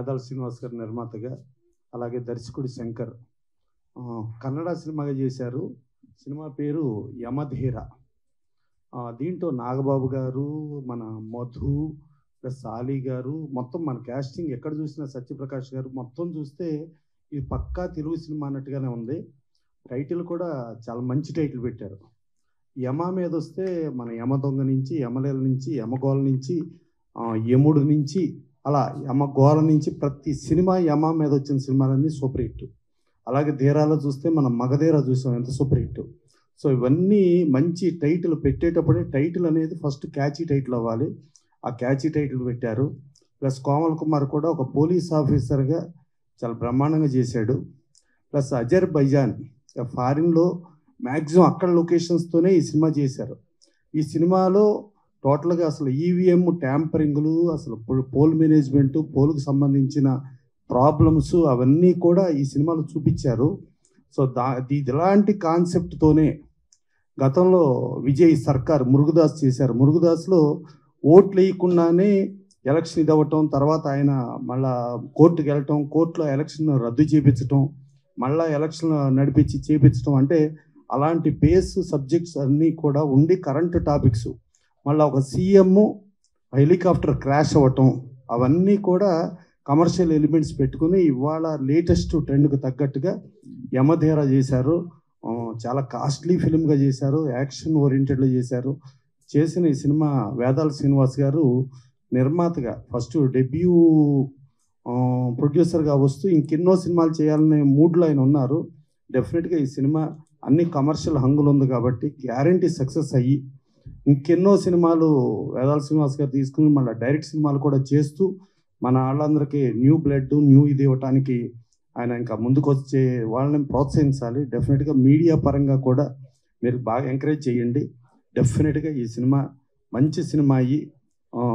వేదాల శ్రీనివాస్ గారు నిర్మాతగా, అలాగే దర్శకుడు శంకర్ కన్నడ సినిమాగా చేశారు. సినిమా పేరు యమధీర. దీంట్లో నాగబాబు గారు, మన మధు ప్లస్ ఆలీ గారు, మొత్తం మన క్యాస్టింగ్ ఎక్కడ చూసినా, సత్యప్రకాష్ గారు, మొత్తం చూస్తే ఇది పక్కా తెలుగు సినిమా అన్నట్టుగానే ఉంది. టైటిల్ కూడా చాలా మంచి టైటిల్ పెట్టారు. యమ మీద వస్తే మన యమ దొంగ నుంచి, యమలీల నుంచి, యమగోళ నుంచి, యముడు నుంచి, అలా యమగోళ నుంచి ప్రతి సినిమా యమ మీద వచ్చిన సినిమాలన్నీ సూపర్ హిట్. అలాగే ధీరాలో చూస్తే మనం మగధీర చూసాం, ఎంత సూపర్ హిట్. సో ఇవన్నీ మంచి టైటిల్ పెట్టేటప్పుడే టైటిల్ అనేది ఫస్ట్ క్యాచీ టైటిల్ అవ్వాలి. ఆ క్యాచీ టైటిల్ పెట్టారు. ప్లస్ కోమల్ కుమార్ కూడా ఒక పోలీస్ ఆఫీసర్గా చాలా బ్రహ్మాండంగా చేశాడు. ప్లస్ అజర్బైజాన్ ఫారిన్లో మ్యాక్సిమం అక్కడ లొకేషన్స్తోనే ఈ సినిమా చేశారు. ఈ సినిమాలో టోటల్గా అసలు ఈవీఎం ట్యాంపరింగ్లు, అసలు పోల్ మేనేజ్మెంటు, పోల్కు సంబంధించిన ప్రాబ్లమ్స్ అవన్నీ కూడా ఈ సినిమాలో చూపించారు. సో ఇలాంటి కాన్సెప్ట్తోనే గతంలో విజయ్ సర్కార్ మురుగుదాస్ చేశారు. మురుగుదాస్లో ఓట్లు వేయకుండానే ఎలక్షన్ ఇది అవ్వటం, తర్వాత ఆయన మళ్ళా కోర్టుకు వెళ్ళటం, కోర్టులో ఎలక్షన్ రద్దు చేయించటం, మళ్ళా ఎలక్షన్ నడిపించి చేయించటం, అంటే అలాంటి బేస్ సబ్జెక్ట్స్ అన్నీ కూడా ఉండి కరెంట్ టాపిక్స్, మళ్ళీ ఒక సీఎం హెలికాప్టర్ క్రాష్ అవ్వటం, అవన్నీ కూడా కమర్షియల్ ఎలిమెంట్స్ పెట్టుకుని ఇవాళ లేటెస్ట్ ట్రెండ్కి తగ్గట్టుగా యమధీర చేశారు. చాలా కాస్ట్లీ ఫిల్మ్గా చేశారు, యాక్షన్ ఓరియంటెడ్లో చేశారు. చేసిన ఈ సినిమా వేదాల శ్రీనివాస్ గారు నిర్మాతగా ఫస్ట్ డెబ్యూ ప్రొడ్యూసర్గా వస్తూ ఇంకెన్నో సినిమాలు చేయాలనే మూడ్లో ఆయన ఉన్నారు. డెఫినెట్గా ఈ సినిమా అన్ని కమర్షియల్ హంగులు ఉంది కాబట్టి గ్యారంటీ సక్సెస్ అయ్యి ఇంకెన్నో సినిమాలు వేదాల శ్రీనివాస్ గారు తీసుకుని మళ్ళీ డైరెక్ట్ సినిమాలు కూడా చేస్తూ మన వాళ్ళందరికీ న్యూ బ్లడ్, న్యూ ఇది ఇవ్వటానికి ఆయన ఇంకా ముందుకు వచ్చే వాళ్ళని ప్రోత్సహించాలి. డెఫినెట్గా మీడియా పరంగా కూడా మీరు బాగా ఎంకరేజ్ చేయండి. డెఫినెట్గా ఈ సినిమా మంచి సినిమా అయ్యి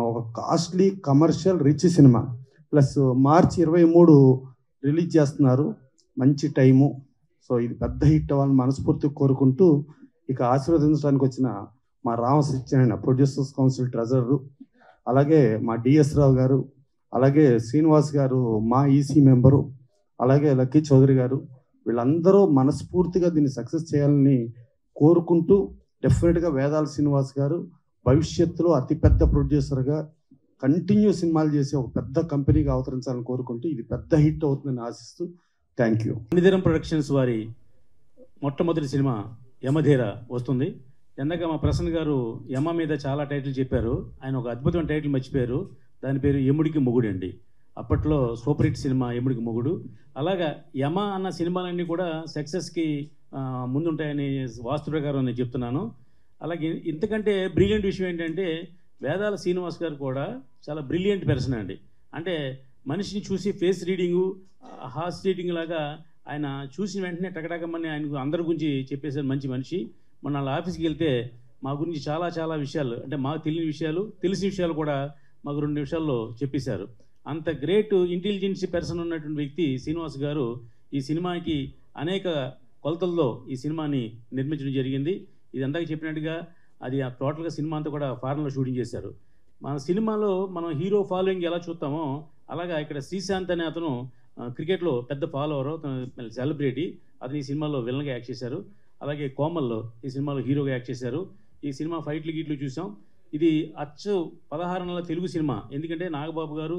ఒక costly commercial rich cinema. Plus March 23 release చేస్తున్నారు, మంచి టైము. సో ఇది పెద్ద హిట్ అవ్వాలని మనస్ఫూర్తిగా కోరుకుంటూ ఇక ఆశీర్వదించడానికి వచ్చిన మా రామసత్యనారాయణ ప్రొడ్యూసర్స్ కౌన్సిల్ ట్రెజరరు, అలాగే మా డిఎస్ రావు గారు, అలాగే శ్రీనివాస్ గారు మా ఈసీ మెంబరు, అలాగే లక్కీ చౌదరి గారు, వీళ్ళందరూ మనస్ఫూర్తిగా దీన్ని సక్సెస్ చేయాలని కోరుకుంటూ డెఫినెట్గా వేదాల శ్రీనివాస్ గారు భవిష్యత్తులో అతిపెద్ద ప్రొడ్యూసర్గా కంటిన్యూ సినిమాలు చేసి ఒక పెద్ద కంపెనీగా అవతరించాలని కోరుకుంటూ ఇది పెద్ద హిట్ అవుతుందని ఆశిస్తూ థ్యాంక్ యూ. మణిధరం ప్రొడక్షన్స్ వారి మొట్టమొదటి సినిమా యమధీర వస్తుంది. ఎందాక మా ప్రసన్న గారు యమ మీద చాలా టైటిల్ చెప్పారు. ఆయన ఒక అద్భుతమైన టైటిల్ మర్చిపోయారు. దాని పేరు యముడికి మొగుడు అండి. అప్పట్లో సూపర్ హిట్ సినిమా యముడికి మొగుడు. అలాగా యమ అన్న సినిమాలన్నీ కూడా సక్సెస్కి ముందుంటాయని వాస్తు ప్రకారం నేను చెప్తున్నాను. అలాగే ఇంతకంటే బ్రిలియంట్ విషయం ఏంటంటే వేదాల శ్రీనివాస్ గారు కూడా చాలా బ్రిలియంట్ పర్సన్ అండి. అంటే మనిషిని చూసి ఫేస్ రీడింగు, హార్స్ రీడింగ్ లాగా ఆయన చూసిన వెంటనే టకటకమని ఆయన అందరి గురించి చెప్పేసారు. మంచి మనిషి. మొన్న వాళ్ళ ఆఫీస్కి వెళ్తే మా గురించి చాలా చాలా విషయాలు, అంటే మాకు తెలియని విషయాలు, తెలిసిన విషయాలు కూడా మాకు 2 నిమిషాల్లో చెప్పేశారు. అంత గ్రేట్ ఇంటెలిజెన్సీ పర్సన్ ఉన్నటువంటి వ్యక్తి శ్రీనివాస్ గారు ఈ సినిమాకి అనేక కొలతల్లో ఈ సినిమాని నిర్మించడం జరిగింది. ఇది అందాక చెప్పినట్టుగా అది టోటల్గా సినిమా అంతా కూడా ఫారెన్లో షూటింగ్ చేశారు. మన సినిమాలో మనం హీరో ఫాలోయింగ్ ఎలా చూస్తామో అలాగా ఇక్కడ శ్రీశాంత్ అనే అతను క్రికెట్లో పెద్ద ఫాలోవరు, సెలబ్రిటీ. అతను ఈ సినిమాలో విలన్గా యాక్ట్ చేశారు. అలాగే కోమల్లో ఈ సినిమాలో హీరోగా యాక్ట్ చేశారు. ఈ సినిమా ఫైట్లు గీట్లు చూసాం. ఇది అచ్చు 16 నెలల తెలుగు సినిమా. ఎందుకంటే నాగబాబు గారు,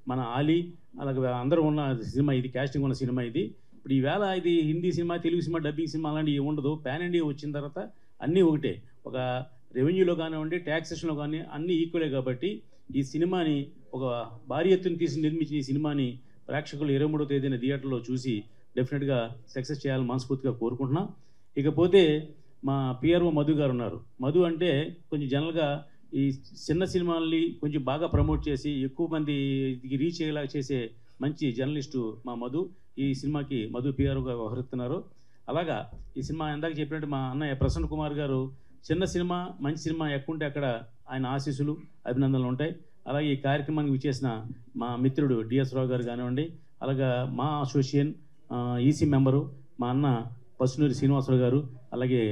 మన ఆలీ, అలాగే అందరూ ఉన్న సినిమా ఇది, క్యాస్టింగ్ ఉన్న సినిమా ఇది. ఇప్పుడు ఈవేళ ఇది Hindi cinema, Telugu cinema, dubbing cinema అలాంటివి ఉండదు. పాన్ ఇండియా వచ్చిన తర్వాత అన్నీ ఒకటే. ఒక రెవెన్యూలో కానివ్వండి, ట్యాక్సేషన్లో కానీ అన్నీ ఈక్వలే. కాబట్టి ఈ సినిమాని ఒక భారీ ఎత్తున నిర్మించిన ఈ సినిమాని ప్రేక్షకులు 23వ తేదీన థియేటర్లో చూసి డెఫినెట్గా సక్సెస్ చేయాలని మనస్ఫూర్తిగా కోరుకుంటున్నాం. ఇకపోతే మా పిఆర్ఓ మధు గారు ఉన్నారు. మధు అంటే కొంచెం జనరల్గా ఈ చిన్న సినిమాల్ని కొంచెం బాగా ప్రమోట్ చేసి ఎక్కువ మందికి రీచ్ అయ్యేలా చేసే మంచి జర్నలిస్టు మా మధు. ఈ సినిమాకి మధు పిఆర్ఓగా వ్యవహరిస్తున్నారు. అలాగా ఈ సినిమా ఇందాక చెప్పినట్టు మా అన్నయ్య ప్రసన్న కుమార్ గారు చిన్న సినిమా మంచి సినిమా ఎక్కుంటే అక్కడ ఆయన ఆశీస్సులు, అభినందనలు ఉంటాయి. అలాగే ఈ కార్యక్రమానికి విచ్చేసిన మా మిత్రుడు డిఎస్ రావు గారు కానివ్వండి, అలాగా మా అసోసియేషన్ ఈసీ మెంబరు మా అన్న పసునూరి శ్రీనివాసరావు గారు, అలాగే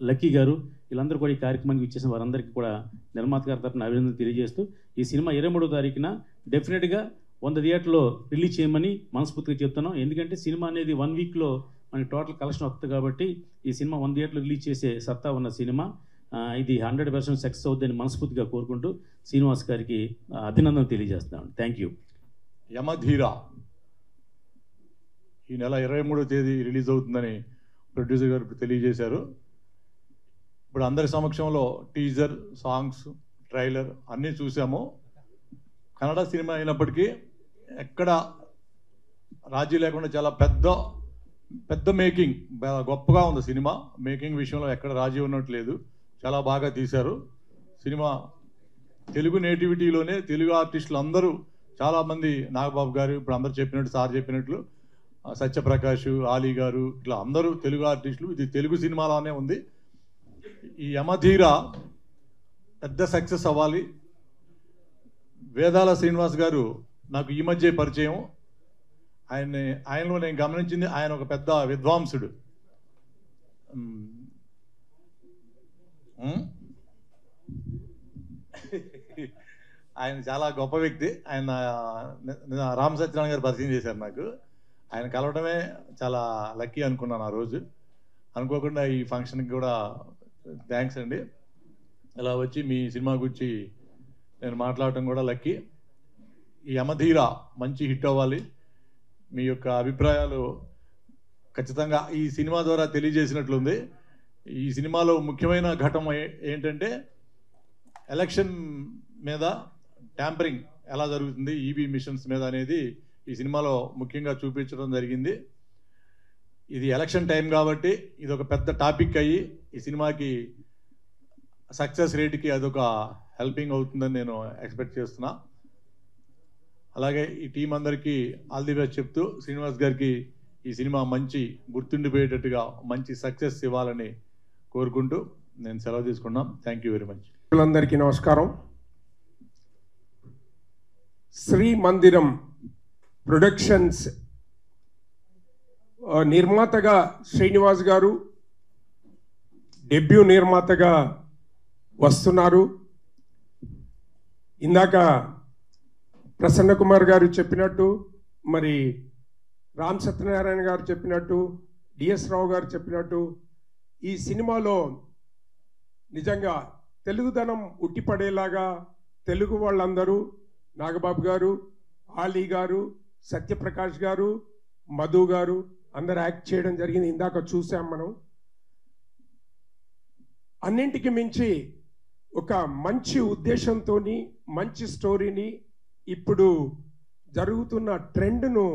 లక్కీ గారు, వీళ్ళందరూ కూడా ఈ కార్యక్రమానికి ఇచ్చేసిన వారందరికీ కూడా నిర్మాత గారి తరఫున అభినందనలు తెలియజేస్తూ ఈ సినిమా 23వ తారీఖున డెఫినెట్గా 100 థియేటర్లో రిలీజ్ చేయమని మనస్ఫూర్తిగా చెప్తున్నాం. ఎందుకంటే సినిమా అనేది 1 వీక్లో మనకి టోటల్ కలెక్షన్ వస్తుంది కాబట్టి ఈ సినిమా 100 థియేటర్లో రిలీజ్ చేసే సత్తా ఉన్న సినిమా. ఇది 100% సక్సెస్ అవుతుందని మనస్ఫూర్తిగా కోరుకుంటూ శ్రీనివాస్ గారికి అభినందనలు తెలియజేస్తున్నాను. Thank you. యమధీర ఈ నెల 23వ తేదీ రిలీజ్ అవుతుందని ప్రొడ్యూసర్ గారు తెలియజేశారు. ఇప్పుడు అందరి సమక్షంలో టీజర్, సాంగ్స్, ట్రైలర్ అన్నీ చూసాము. కన్నడ సినిమా అయినప్పటికీ ఎక్కడ రాజీ లేకుండా చాలా పెద్ద మేకింగ్, గొప్పగా ఉంది సినిమా. మేకింగ్ విషయంలో ఎక్కడ రాజీ ఉన్నట్లేదు, చాలా బాగా తీశారు సినిమా. తెలుగు నేటివిటీలోనే తెలుగు ఆర్టిస్టులు అందరూ చాలామంది, నాగబాబు గారు ఇప్పుడు అందరు చెప్పినట్టు, సార్ చెప్పినట్లు, సత్యప్రకాష్, ఆలీ గారు, ఇట్లా అందరూ తెలుగు ఆర్టిస్టులు. ఇది తెలుగు సినిమాలోనే ఉంది. ఈ యమధీర పెద్ద సక్సెస్ అవ్వాలి. వేదాల శ్రీనివాస్ గారు నాకు ఈ మధ్య పరిచయం. ఆయనలో నేను గమనించింది, ఆయన ఒక పెద్ద విద్వాంసుడు. ఆయన చాలా గొప్ప వ్యక్తి. ఆయన రామ్ సత్యనారాయణ గారు పరిచయం చేశారు నాకు. ఆయన కలవడమే చాలా లక్కీ అనుకున్నాను ఆ రోజు. అనుకోకుండా ఈ ఫంక్షన్కి కూడా థ్యాంక్స్ అండి. ఇలా వచ్చి మీ సినిమా గురించి నేను మాట్లాడటం కూడా లక్కీ. ఈ యమధీర మంచి హిట్ అవ్వాలి. మీ యొక్క అభిప్రాయాలు ఖచ్చితంగా ఈ సినిమా ద్వారా తెలియజేసినట్లుంది. ఈ సినిమాలో ముఖ్యమైన ఘటన ఏంటంటే ఎలక్షన్ మీద ట్యాంపరింగ్ ఎలా జరుగుతుంది, ఈవీ మిషన్స్ మీద అనేది ఈ సినిమాలో ముఖ్యంగా చూపించడం జరిగింది. ఇది ఎలక్షన్ టైం కాబట్టి ఇది ఒక పెద్ద టాపిక్ అయ్యి ఈ సినిమాకి సక్సెస్ రేట్కి అదొక హెల్పింగ్ అవుతుందని నేను ఎక్స్పెక్ట్ చేస్తున్నా. అలాగే ఈ టీం అందరికీ ఆల్ ది బెస్ట్ చెప్తూ శ్రీనివాస్ గారికి ఈ సినిమా మంచి గుర్తుండిపోయేటట్టుగా మంచి సక్సెస్ ఇవ్వాలని కోరుకుంటూ నేను సెలవు తీసుకున్నాం. Thank you very much. అందరికీ నమస్కారం. శ్రీ మందిరం ప్రొడక్షన్స్ నిర్మాతగా శ్రీనివాస్ గారు డెబ్యూ నిర్మాతగా వస్తున్నారు. ఇందాక ప్రసన్న కుమార్ గారు చెప్పినట్టు, మరి రామ్ సత్యనారాయణ గారు చెప్పినట్టు, డిఎస్ రావు గారు చెప్పినట్టు, ఈ సినిమాలో నిజంగా తెలుగుదనం ఉట్టిపడేలాగా తెలుగు వాళ్ళందరూ, నాగబాబు గారు, ఆలీ గారు, సత్యప్రకాష్ గారు, మధు గారు అందరు యాక్ట్ చేయడం జరిగింది. ఇందాక చూసాం మనం. అన్నింటికి మించి ఒక మంచి ఉద్దేశంతో మంచి స్టోరీని, ఇప్పుడు జరుగుతున్న ట్రెండ్ను,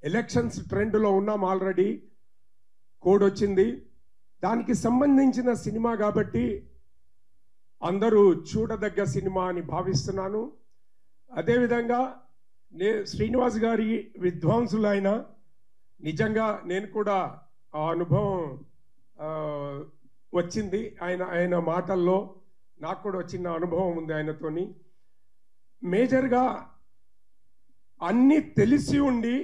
ఎలక్షన్స్ ట్రెండ్లో ఉన్నాం, ఆల్రెడీ కోడ్ వచ్చింది, దానికి సంబంధించిన సినిమా కాబట్టి అందరూ చూడదగ్గ సినిమా అని భావిస్తున్నాను. అదేవిధంగా శ్రీనివాస్ గారి విద్వాంసులైన నిజంగా నేను కూడా ఆ అనుభవం వచ్చింది. ఆయన మాటల్లో నాకు కూడా వచ్చిన అనుభవం ఉంది ఆయనతోని. మేజర్గా అన్నీ తెలిసి ఉండి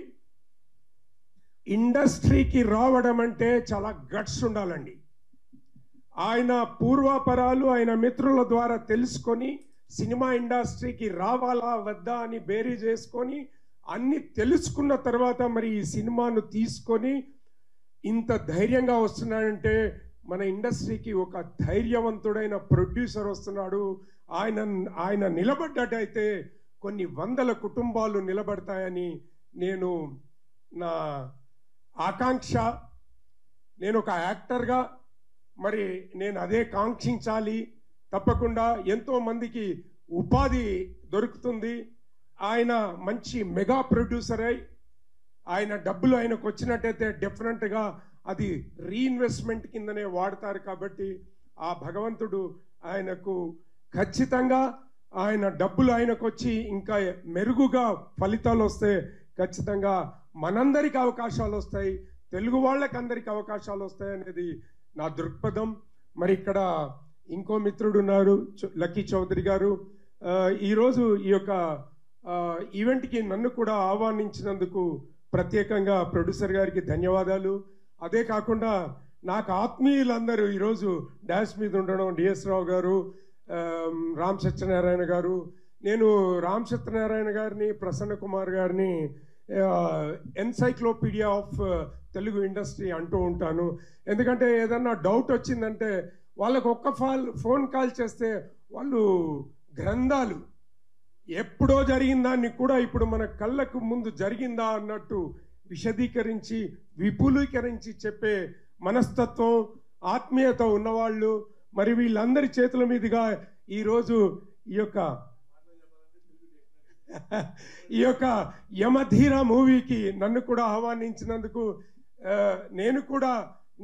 ఇండస్ట్రీకి రావడం అంటే చాలా గట్స్ ఉండాలండి. ఆయన పూర్వాపరాలు ఆయన మిత్రుల ద్వారా తెలుసుకొని సినిమా ఇండస్ట్రీకి రావాలా వద్దా అని బేరీ చేసుకొని అన్ని తెలుసుకున్న తర్వాత మరి ఈ సినిమాను తీసుకొని ఇంత ధైర్యంగా వస్తున్నాడంటే మన ఇండస్ట్రీకి ఒక ధైర్యవంతుడైన ప్రొడ్యూసర్ వస్తున్నాడు. ఆయన నిలబడ్డట్టయితే కొన్ని వందల కుటుంబాలు నిలబడతాయని నేను నా ఆకాంక్ష. నేను ఒక యాక్టర్గా మరి నేను అదే కాంక్షించాలి. తప్పకుండా ఎంతో మందికి ఉపాధి దొరుకుతుంది. ఆయన మంచి మెగా ప్రొడ్యూసర్ అయి ఆయన డబ్బులు ఆయనకు వచ్చినట్టయితే డెఫినెట్గా అది రీఇన్వెస్ట్మెంట్ కిందనే వాడతారు. కాబట్టి ఆ భగవంతుడు ఆయనకు ఖచ్చితంగా ఆయన డబ్బులు ఆయనకు వచ్చి ఇంకా మెరుగుగా ఫలితాలు వస్తే ఖచ్చితంగా మనందరికి అవకాశాలు వస్తాయి, తెలుగు వాళ్ళకి అందరికి అవకాశాలు వస్తాయి అనేది నా దృక్పథం. మరి ఇక్కడ ఇంకో మిత్రుడు ఉన్నారు, లక్కీ చౌదరి గారు. ఈరోజు ఈ యొక్క ఈవెంట్కి నన్ను కూడా ఆహ్వానించినందుకు ప్రత్యేకంగా ప్రొడ్యూసర్ గారికి ధన్యవాదాలు. అదే కాకుండా నాకు ఆత్మీయులందరూ ఈరోజు డాష్ మీద ఉండడం, డిఎస్ రావు గారు, రామ్ సత్యనారాయణ గారు. నేను రామ్ సత్యనారాయణ గారిని, ప్రసన్న కుమార్ గారిని ఎన్సైక్లోపీడియా ఆఫ్ తెలుగు ఇండస్ట్రీ అంటూ ఉంటాను. ఎందుకంటే ఏదన్నా డౌట్ వచ్చిందంటే వాళ్ళకు ఒక్క ఫోన్ కాల్ చేస్తే వాళ్ళు గ్రంథాలు ఎప్పుడో జరిగిన దాన్ని కూడా ఇప్పుడు మన కళ్ళకు ముందు జరిగిందా అన్నట్టు విశదీకరించి విపులీకరించి చెప్పే మనస్తత్వం, ఆత్మీయత ఉన్నవాళ్ళు. మరి వీళ్ళందరి చేతుల మీదుగా ఈరోజు ఈ యొక్క యమధీర మూవీకి నన్ను కూడా ఆహ్వానించినందుకు,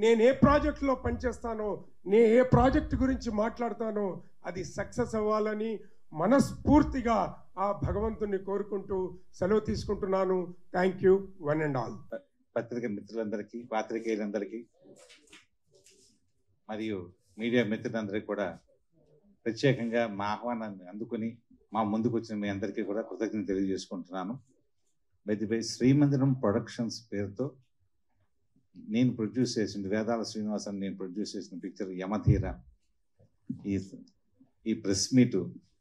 నేను ఏ ప్రాజెక్టులో పనిచేస్తానో, నేను ఏ ప్రాజెక్టు గురించి మాట్లాడతానో అది సక్సెస్ అవ్వాలని మనస్ఫూర్తిగా ఆ భగవంతుని కోరుకుంటూ సెలవు తీసుకుంటున్నాను. Thank you one and all. పత్రిక మిత్రులందరికీ, పాత్రికేయులందరికీ మరియు మీడియా మిత్రులందరికీ కూడా ప్రత్యేకంగా మా ఆహ్వానాన్ని అందుకుని మా ముందుకు వచ్చిన మీ అందరికీ కూడా కృతజ్ఞతలు తెలియజేసుకుంటున్నాను. బై శ్రీమందిరం ప్రొడక్షన్స్ పేరుతో నేను ప్రొడ్యూస్ చేసిన, వేదాల శ్రీనివాసన్ నేను ప్రొడ్యూస్ చేసిన పిక్చర్ యమధీర ఈ ప్రెస్ మీటు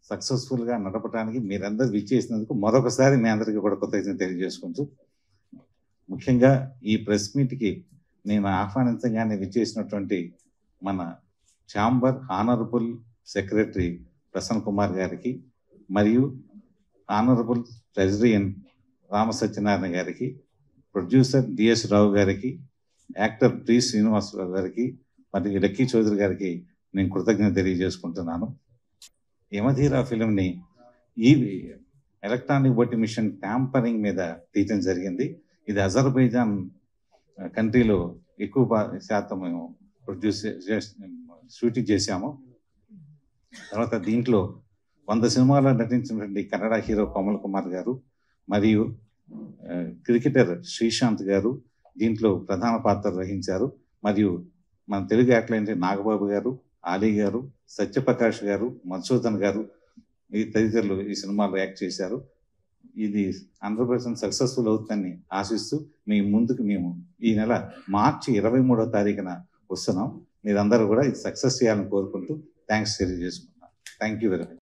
సక్సెస్ఫుల్గా నడపడానికి మీరందరూ విచ్చేసినందుకు మరొకసారి మీ అందరికీ కూడా కృతజ్ఞతలు తెలియజేసుకుంటూ, ముఖ్యంగా ఈ ప్రెస్ మీట్కి నేను ఆహ్వానించగానే విచ్చేసినటువంటి మన chamber honourable secretary Prasanna Kumar గారికి, మరియు ఆనరబుల్ ట్రెజరియన్ రామ సత్యనారాయణ గారికి, ప్రొడ్యూసర్ డిఎస్ రావు గారికి, యాక్టర్ ప్రి శ్రీనివాసరావు గారికి, మరియు లక్కీ చౌదరి గారికి నేను కృతజ్ఞత తెలియజేసుకుంటున్నాను. యమధీర ఫిలింని ఈ ఎలక్ట్రానిక్ ఓటింగ్ మిషన్ ట్యాంపరింగ్ మీద తీయటం జరిగింది. ఇది అజర్బైజాన్ కంట్రీలో ఎక్కువ శాతం మేము షూటింగ్ చేశాము. తర్వాత దీంట్లో 100 సినిమాల్లో నటించినటువంటి కన్నడ హీరో కమల్ కుమార్ గారు మరియు క్రికెటర్ శ్రీశాంత్ గారు దీంట్లో ప్రధాన పాత్ర వహించారు. మరియు మన తెలుగు యాక్టర్లు నాగబాబు గారు, ఆలీ గారు, సత్యప్రకాష్ గారు, మధుసూదన్ గారు ఈ తదితరులు ఈ సినిమాలో యాక్ట్ చేశారు. ఇది 100% సక్సెస్ఫుల్ అవుతుందని ఆశిస్తూ మీ ముందుకు మేము ఈ నెల మార్చి 23వ తారీఖున వస్తున్నాం. మీరందరూ కూడా ఇది సక్సెస్ చేయాలని కోరుకుంటూ థ్యాంక్స్ తెలియజేసుకుంటున్నాం. Thank you very much.